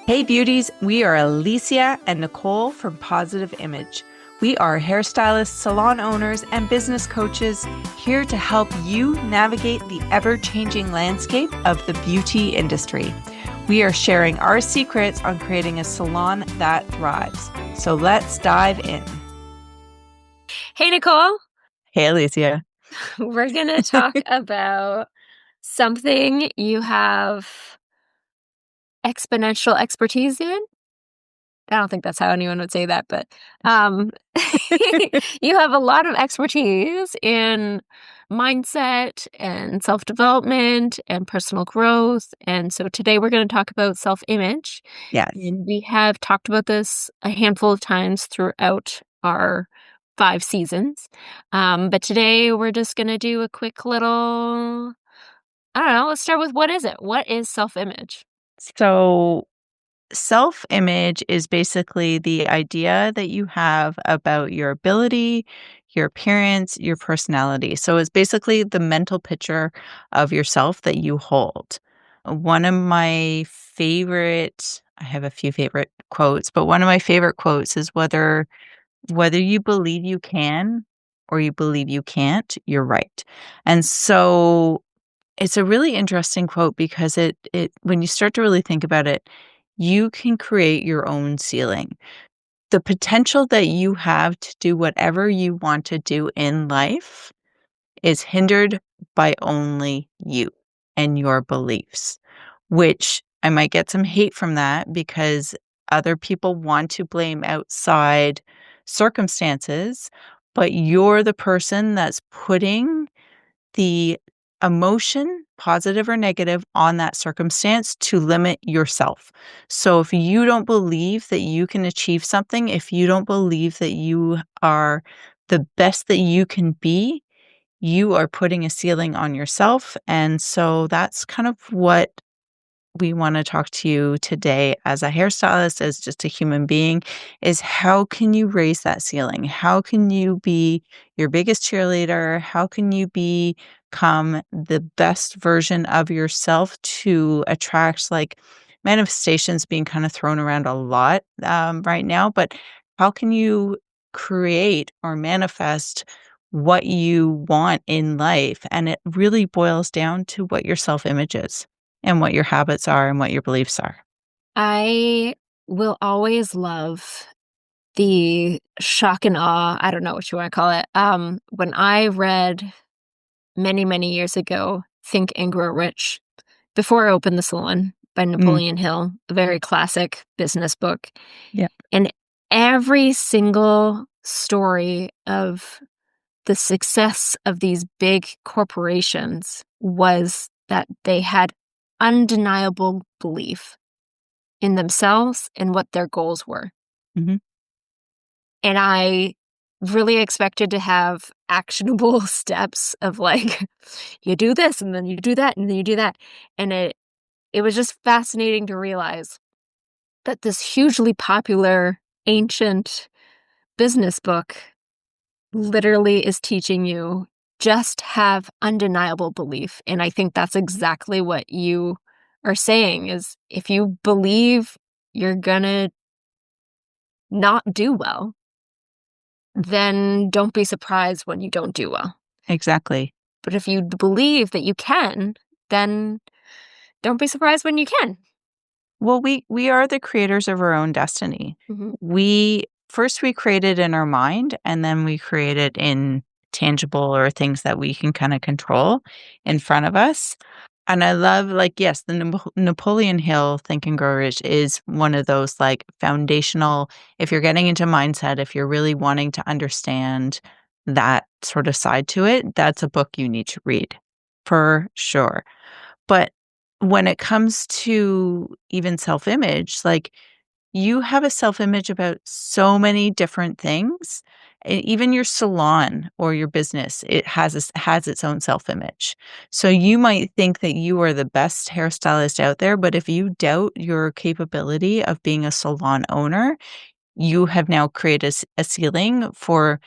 Hey beauties, we are Alicia and Nicole from Positive Image. We are hairstylists, salon owners, and business coaches here to help you navigate the ever-changing landscape of the beauty industry. We are sharing our secrets on creating a salon that thrives. So let's dive in. Hey, Nicole. Hey Alicia. We're going to talk about something you have exponential expertise in. I don't think that's how anyone would say that, but you have a lot of expertise in mindset and self-development and personal growth. And so today we're going to talk about self-image. Yes. And we have talked about this a handful of times throughout our 5 seasons. But today we're just going to do a quick little, I don't know, let's start with what is it? What is self-image? So self-image is basically the idea that you have about your ability, your appearance, your personality. So it's basically the mental picture of yourself that you hold. One of my favorite, I have a few favorite quotes, but one of my favorite quotes is whether you believe you can or you believe you can't, you're right. And so it's a really interesting quote because it when you start to really think about it, you can create your own ceiling. The potential that you have to do whatever you want to do in life is hindered by only you and your beliefs, which I might get some hate from that because other people want to blame outside circumstances, but you're the person that's putting the emotion, positive or negative, on that circumstance to limit yourself. So if you don't believe that you can achieve something, if you don't believe that you are the best that you can be, you are putting a ceiling on yourself. And so that's kind of what we want to talk to you today as a hairstylist, as just a human being, is how can you raise that ceiling? How can you be your biggest cheerleader? How can you become the best version of yourself to attract, like, manifestations being kind of thrown around a lot right now, but how can you create or manifest what you want in life? And it really boils down to what your self-image is and what your habits are and what your beliefs are. I will always love the shock and awe, I don't know what you want to call it. When I read many, many years ago, Think and Grow Rich, before I opened the salon by Mm, Napoleon Hill, a very classic business book. yeah. And every single story of the success of these big corporations was that they had undeniable belief in themselves and what their goals were. Mhm. And I really expected to have actionable steps of like, you do this and then you do that and then you do that. And it was just fascinating to realize that this hugely popular ancient business book literally is teaching you just have undeniable belief. And I think that's exactly what you are saying is if you believe you're gonna not do well, then don't be surprised when you don't do well. Exactly. But if you believe that you can, then don't be surprised when you can. Well, we are the creators of our own destiny. Mhm. We create it in our mind, and then we create it in tangible or things that we can kind of control in front of us. And I love, like, yes, the Napoleon Hill Think and Grow Rich is one of those, like, foundational, if you're getting into mindset, if you're really wanting to understand that sort of side to it, that's a book you need to read for sure. But when it comes to even self-image, like, you have a self-image about so many different things. Even your salon or your business, it has its own self-image. So you might think that you are the best hairstylist out there, but if you doubt your capability of being a salon owner, you have now created a ceiling for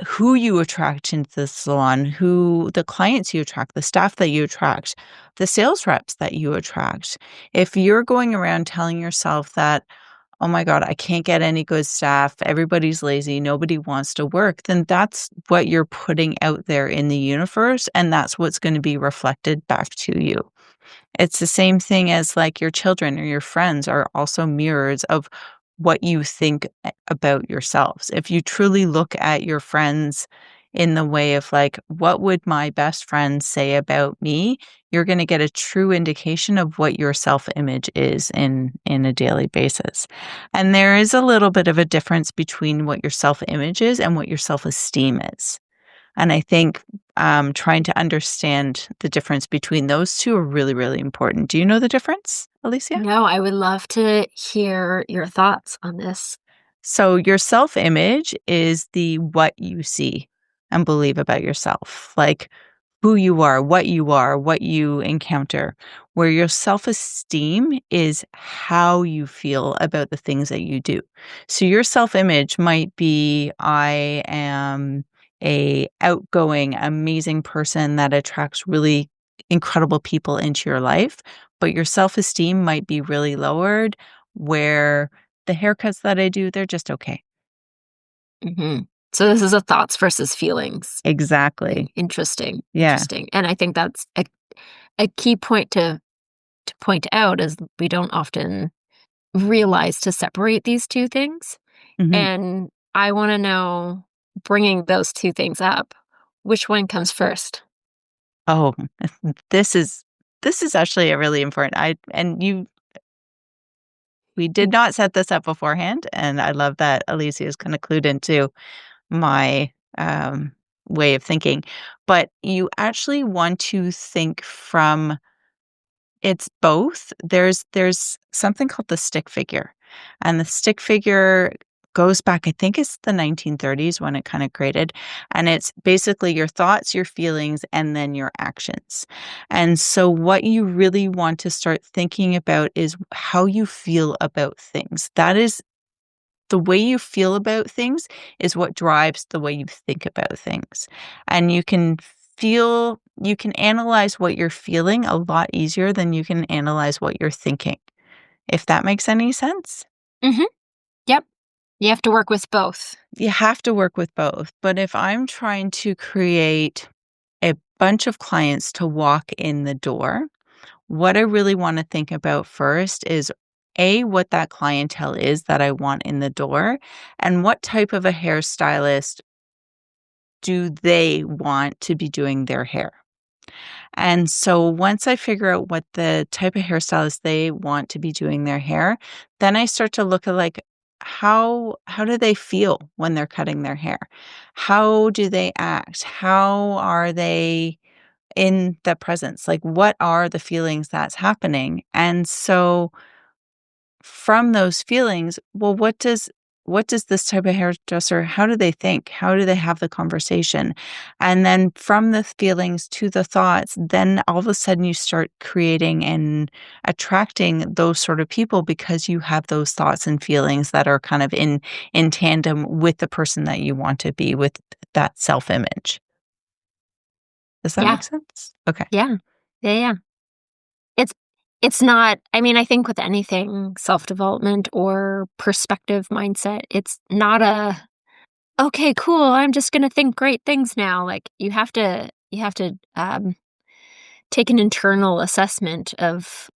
who you attract into the salon, who the clients you attract, the staff that you attract, the sales reps that you attract. If you're going around telling yourself that, oh my God, I can't get any good staff, everybody's lazy, nobody wants to work, then that's what you're putting out there in the universe. And that's what's going to be reflected back to you. It's the same thing as like your children or your friends are also mirrors of what you think about yourselves. If you truly look at your friends in the way of like, what would my best friend say about me? You're going to get a true indication of what your self-image is in a daily basis. And there is a little bit of a difference between what your self-image is and what your self-esteem is. And I think trying to understand the difference between those two are really, really important. Do you know the difference, Alicia? No, I would love to hear your thoughts on this. So, your self image is the what you see and believe about yourself, like who you are, what you encounter. Where your self esteem is how you feel about the things that you do. So, your self image might be I am a outgoing, amazing person that attracts really incredible people into your life, but your self esteem might be really lowered where the haircuts that I do, they're just okay. Mhm. So this is a thoughts versus feelings thing. Exactly. Interesting, Yeah. interesting, and I think that's a key point to point out is we don't often realize to separate these 2 things, Mhm. and I wanna know, bringing those 2 things up, which one comes first? Oh, this is this is actually a really important I and you we did not set this up beforehand, and I love that Alicia is kinda clued into my, way of thinking. But you actually want to think from it's both. There's something called the stick figure, and the stick figure goes back, I think it's the 1930s when it kinda created, and it's basically your thoughts, your feelings, and then your actions. And so what you really want to start thinking about is how you feel about things. That is the way you feel about things is what drives the way you think about things. And you can analyze what you're feeling a lot easier than you can analyze what you're thinking, if that makes any sense. Mhm. Yep. You have to work with both. You have to work with both. But if I'm trying to create a bunch of clients to walk in the door, what I really want to think about first is A, what that clientele is that I want in the door, and what type of a hairstylist do they want to be doing their hair. And so once I figure out what the type of hairstylist they want to be doing their hair, then I start to look at like how do they feel when they're cutting their hair? How do they act? How are they in the presence? Like what are the feelings that's happening? And so from those feelings, well, what does this type of hairdresser, how do they think? How do they have the conversation? And then from the feelings to the thoughts, then all of a sudden you start creating and attracting those sort of people because you have those thoughts and feelings that are kind of in tandem with the person that you want to be with that self-image. Does that Yeah. make sense? Okay. Yeah. Yeah, yeah. It's it's not, I mean, I think with anything self-development or perspective mindset, it's not a, "Okay, cool, I'm just gonna think great things now." Like, you have to take an internal assessment of,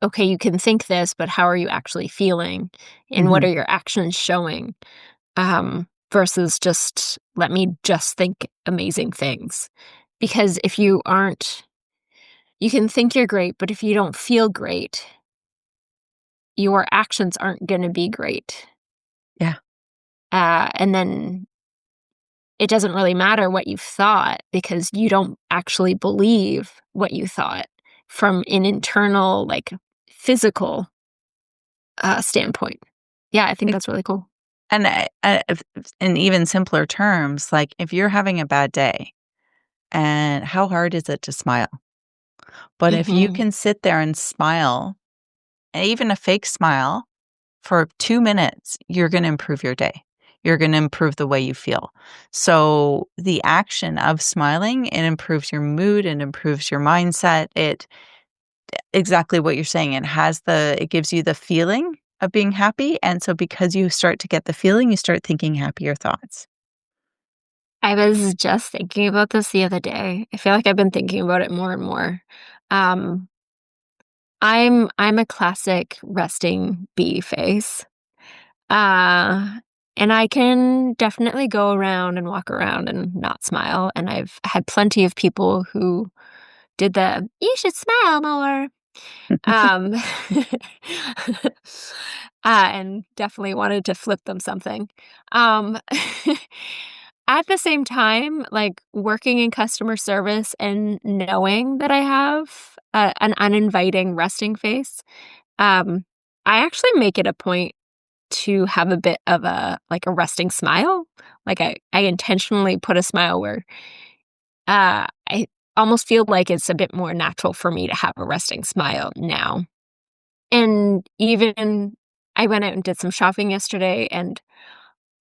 "Okay, you can think this, but how are you actually feeling, and what Mhm. are your actions showing?" Versus just, "Let me just think amazing things." Because if you aren't, you can think you're great, but if you don't feel great, your actions aren't gonna be great. Yeah. And then it doesn't really matter what you've thought because you don't actually believe what you thought from an internal, like, physical, standpoint. Yeah, I think that's really cool. And if in even simpler terms, like, if you're having a bad day, and how hard is it to smile? But if you Mhm. can sit there and smile, and even a fake smile, for 2 minutes, you're gonna improve your day. you're going to improve the way you feel. So the action of smiling, it improves your mood, it improves your mindset. It exactly what you're saying. It gives you the feeling of being happy. And so because you start to get the feeling, you start thinking happier thoughts. I was just thinking about this the other day. I feel like I've been thinking about it more and more. Um, I'm a classic resting bee face. Uh, and I can definitely go around and walk around and not smile, and I've had plenty of people who did the, "You should smile more." Um, and definitely wanted to flip them something. Um, at the same time, like, working in customer service and knowing that I have an uninviting resting face, um, I actually make it a point to have a bit of a resting smile. Like, I intentionally put a smile where, I almost feel like it's a bit more natural for me to have a resting smile now. And even I went out and did some shopping yesterday, and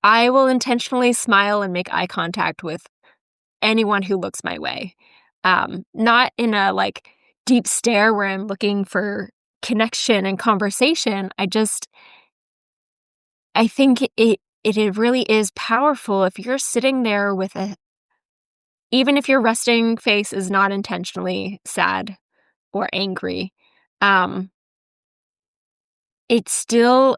I will intentionally smile and make eye contact with anyone who looks my way. Not in a, like, deep stare where I'm looking for connection and conversation. I think it really is powerful if you're sitting there with a even if your resting face is not intentionally sad or angry, um, it still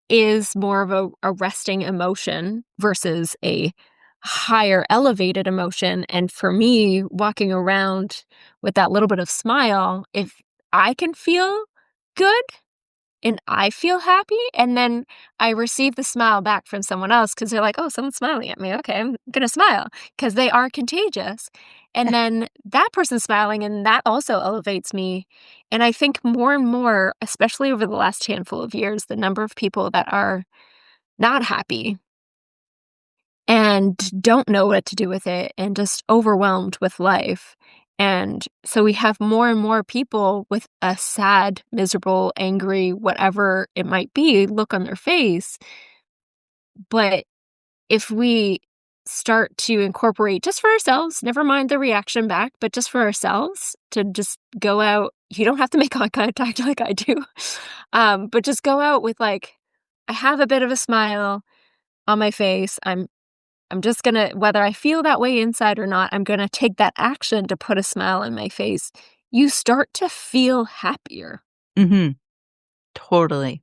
is more of a resting emotion versus a higher elevated emotion. And for me, walking around with that little bit of smile, if I can feel good and I feel happy, and then I receive the smile back from someone else because 'cause they're like, "Oh, someone's smiling at me. Okay, I'm gonna smile because they are contagious." And then that person's smiling, and that also elevates me. And I think more and more, especially over the last handful of years, the number of people that are not happy and don't know what to do with it and just overwhelmed with life. And so we have more and more people with a sad, miserable, angry, whatever it might be, look on their face. But if we start to incorporate just for ourselves, never mind the reaction back, but just for ourselves to just go out, you don't have to make eye contact like I do. But just go out with like, I have a bit of a smile on my face. I'm just gonna whether I feel that way inside or not, I'm gonna take that action to put a smile on my face. You start to feel happier. Mhm. Totally.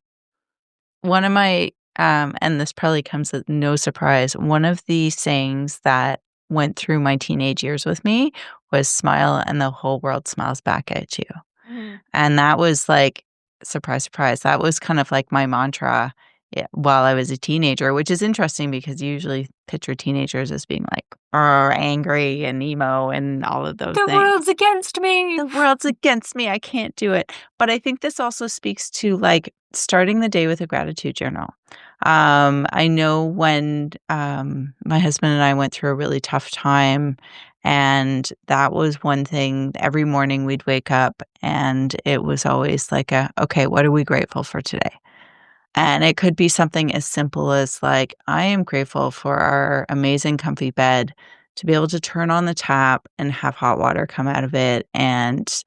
One of my, and this probably comes as no surprise, one of the sayings that went through my teenage years with me was smile and the whole world smiles back at you. Mhm. And that was like, surprise, surprise, that was kind of like my mantra, while I was a teenager, which is interesting because you usually picture teenagers as being like, angry and emo and all of those The things. world's against me. The world's against me, I can't do it. But I think this also speaks to, like, starting the day with a gratitude journal. I know when, my husband and I went through a really tough time, and that was one thing every morning we'd wake up, and it was always like "Okay, what are we grateful for today?" And it could be something as simple as, like, I am grateful for our amazing comfy bed, to be able to turn on the tap and have hot water come out of it, and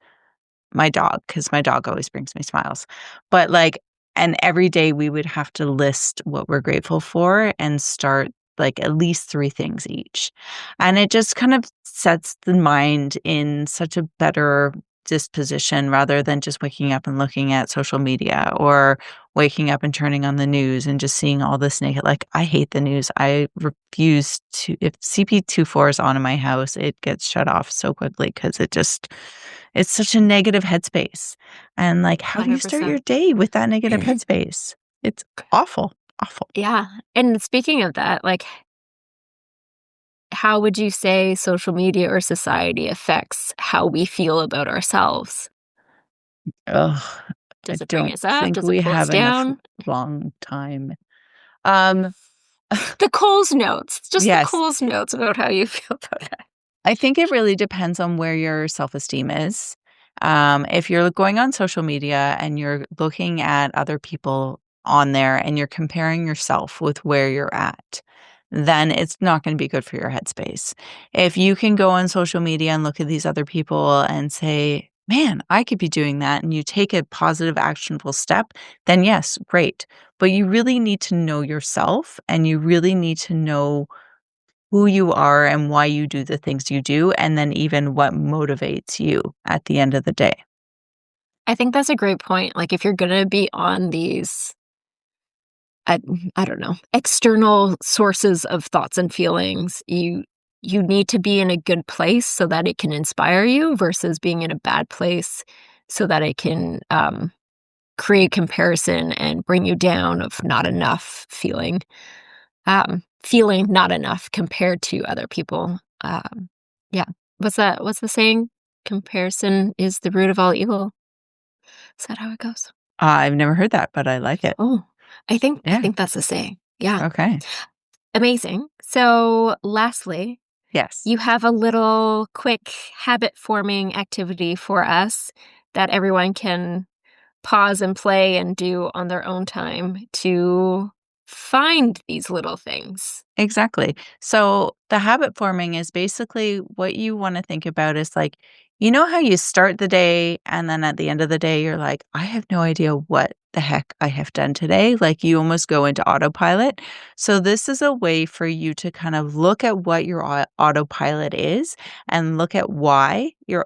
my dog, because my dog always brings me smiles. But, like, and every day we would have to list what we're grateful for and start, like, at least 3 things each. And it just kind of sets the mind in such a better disposition rather than just waking up and looking at social media or waking up and turning on the news and just seeing all this naked, like, I hate the news. I refuse to, if CP24 is on in my house, it gets shut off so quickly because it's such a negative headspace. And, like, how do you start your 100%. day with that negative headspace? It's awful, awful. Yeah. And speaking of that, like, how would you say social media or society affects how we feel about ourselves? Ugh, I Does it bring don't us up? think Does it we pull us have enough down? long time. Um, The Coles notes, just the yes. Coles notes about how you feel about that. I think it really depends on where your self-esteem is. If you're going on social media and you're looking at other people on there and you're comparing yourself with where you're at, then it's not going to be good for your headspace. If you can go on social media and look at these other people and say, man, I could be doing that, and you take a positive, actionable step, then yes, great. But you really need to know yourself and you really need to know who you are and why you do the things you do, and then even what motivates you at the end of the day. I think that's a great point. Like, if you're gonna be on these, I I don't know, external sources of thoughts and feelings, you need to be in a good place so that it can inspire you versus being in a bad place so that it can, create comparison and bring you down of not enough feeling not enough compared to other people. Yeah. What's the saying? Comparison is the root of all evil. Is that how it goes? I've never heard that, but I like it. Oh, I Yeah. think that's the saying. Yeah. Okay. Amazing. So, lastly, Yes. you have a little quick habit forming activity for us that everyone can pause and play and do on their own time to find these little things. Exactly. So the habit forming is basically what you want to think about is like, you know how you start the day and then at the end of the day, you're like, I have no idea what the heck I have done today. Like you almost go into autopilot. So this is a way for you to kind of look at what your autopilot is and look at why your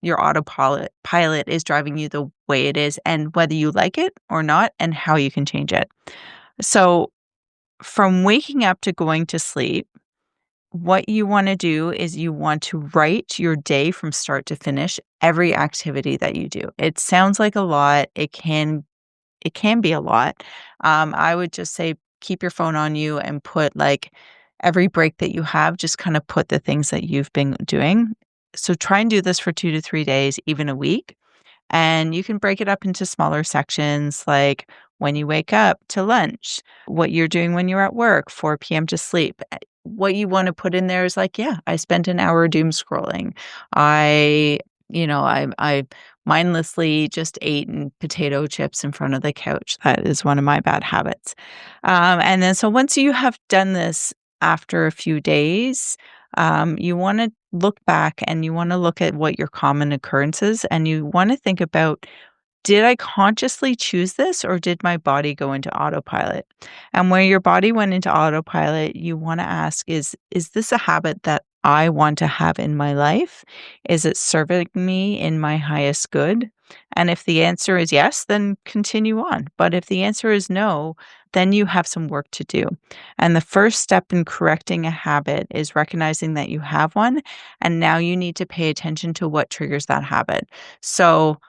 autopilot is driving you the way it is and whether you like it or not and how you can change it. So from waking up to going to sleep, what you want to do is you want to write your day from start to finish, every activity that you do. It sounds like a lot. It can be a lot. I would just say keep your phone on you and put like every break that you have, just kind of put the things that you've been doing. So try and do this for 2 to 3 days, even a week. And you can break it up into smaller sections like when you wake up to lunch, what you're doing when you're at work, 4 p.m. to sleep. What you want to put in there is like, yeah, I spent an hour doom scrolling. I, I mindlessly just ate potato chips in front of the couch. That is one of my bad habits. And then so once you have done this after a few days, you want to look back and you want to look at what your common occurrences and you want to think about, did I consciously choose this or did my body go into autopilot? And where your body went into autopilot, you want to ask, is this a habit that I want to have in my life? Is it serving me in my highest good? And if the answer is yes, then continue on. But if the answer is no, then you have some work to do. And the first step in correcting a habit is recognizing that you have one. And now you need to pay attention to what triggers that habit. So,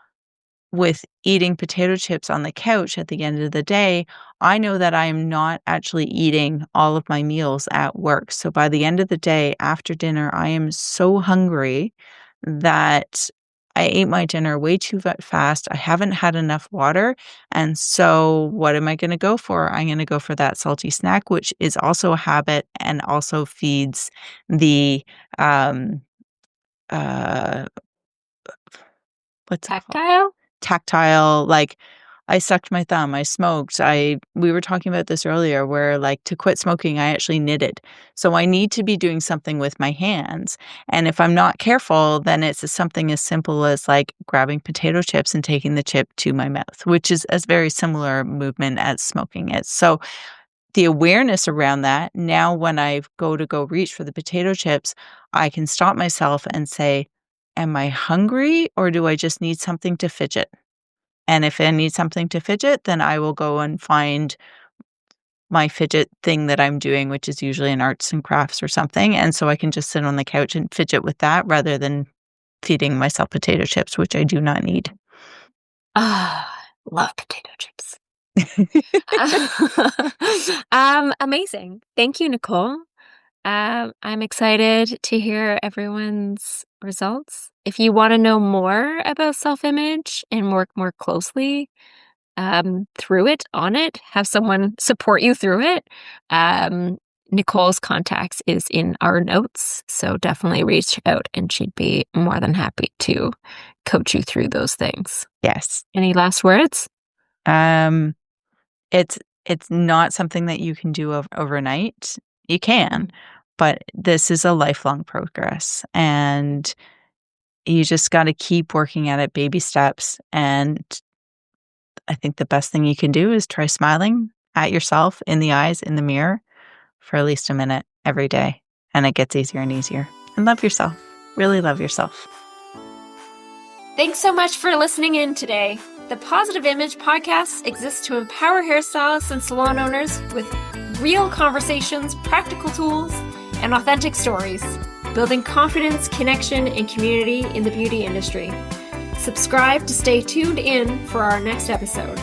with eating potato chips on the couch at the end of the day, I know that I am not actually eating all of my meals at work. So by the end of the day, after dinner, I am so hungry that I ate my dinner way too fast. I haven't had enough water. And so what am I going to go for? I'm going to go for that salty snack, which is also a habit and also feeds the, um, uh, what's it called? Tactile? Tactile, like, I sucked my thumb, I smoked, we were talking about this earlier where, like, to quit smoking, I actually knitted. So I need to be doing something with my hands, and if I'm not careful, then it's something as simple as, like, grabbing potato chips and taking the chip to my mouth, which is a very similar movement as smoking is. So the awareness around that, now when I go reach for the potato chips, I can stop myself and say, "Am I hungry or do I just need something to fidget?" And if I need something to fidget, then I will go and find my fidget thing that I'm doing, which is usually an arts and crafts or something, and so I can just sit on the couch and fidget with that rather than feeding myself potato chips, which I do not need. Ah, love potato chips. Amazing. Thank you, Nicole. I'm excited to hear everyone's results. If you want to know more about self-image and work more closely through it, on it, have someone support you through it. Um, Nicole's contacts is in our notes, so definitely reach out and she'd be more than happy to coach you through those things. Yes. Any last words? Um It's it's not something that you can do overnight. You can, but this is a lifelong progress, and you just gotta keep working at it, baby steps, and I think the best thing you can do is try smiling at yourself in the eyes in the mirror for at least a minute every day, and it gets easier and easier. And love yourself. Really love yourself. Thanks so much for listening in today. The Positive Image Podcast exists to empower hairstylists and salon owners with real conversations, practical tools, and authentic stories, building confidence, connection, and community in the beauty industry. Subscribe to stay tuned in for our next episode.